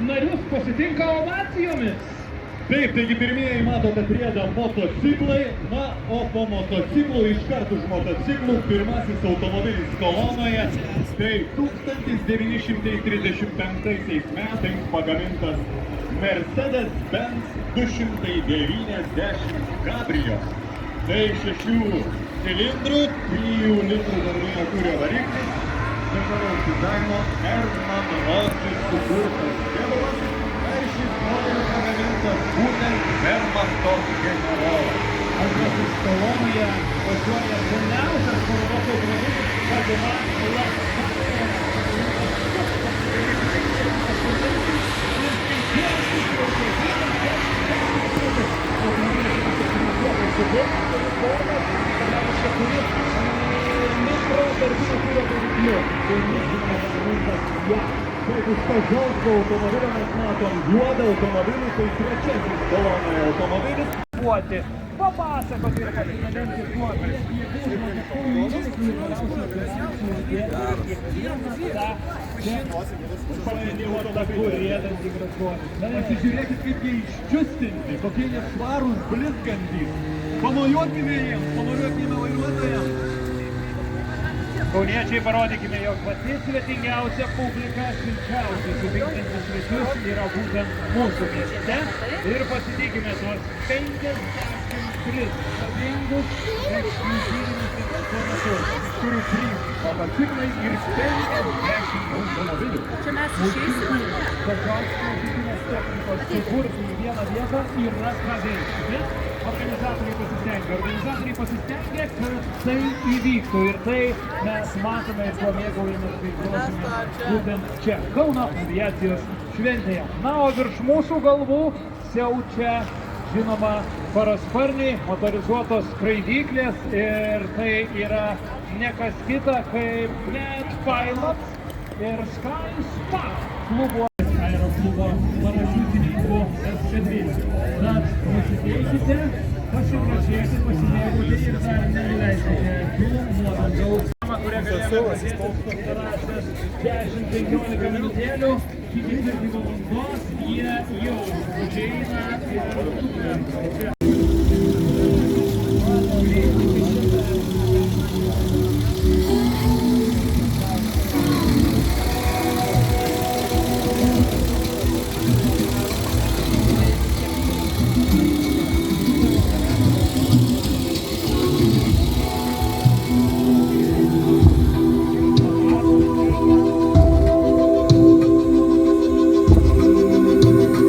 narius pasitinka ovacijomis. Taip, taigi pirmieji matote priedą motociklai, na, o po motociklų iškart už motociklų pirmasis automobilis kolonoje. Tai 1935 metais pagamintas Mercedes-Benz 290 Cabrio. Tai 6 cilindrų, 3 litrų varinio kūrio variklis, specialaus dizaino Herman Rothschild sukurtas kėbulas. Šis modelis pagamintas būtent Vermachto generolo. Antrasis kolonoje važiuoja seniausias parodos automobilis Cadillac LaFayette. Taip, už to žalsvo automobilio mes matom juodą automobilį, tai trečiasis kolonoje automobilis. Papasakoti ir pasidalinti tuo, kiek jie žmogiškųjų įvykių ir galiausiai operacijų dėlė kiekvieną tą paėdėvotą kurėdantį gražuolį. Pasižiūrėkit, kaip jie iščiustinti, kokie jie švarūs, blizgantys. Pamojuokime jiems, pamojuokime vairuotojams. Kauniečiai, parodykime, jog pati svetingiausia publika, šilčiausiai sutinkantys svečius yra būtent mūsų mieste ir pasitikime tuos 53 žavingus ekskliuzyvinius eksponatus, kurių 3 motociklai ir 50 automobilių. Čia mes išeisime. Tokios klasikinės technikos suburti į vieną vietą yra ką veikti. Bet organizatoriai pasistengė, kad tai įvyktų ir tai mes matome ir tuo mėgaujamės bei klausime būtent čia, Kauno aviacijos šventėje. Na, o virš mūsų galvų siaučia, žinoma, parasparniai, motorizuotos skraidyklės ir tai yra ne kas kita kaip Net Pilots ir Sky Spark klubo aeroklubo parašiutininkų eskadrilė. Tad nusiteikite, pasigrožėti, pasimėgauti ir dar neįleiskite tų nuotraukų, kurią galėjome pradėti pasirašęs 10-15 minutėlių. Iki 2 valandos jie jau užeina ir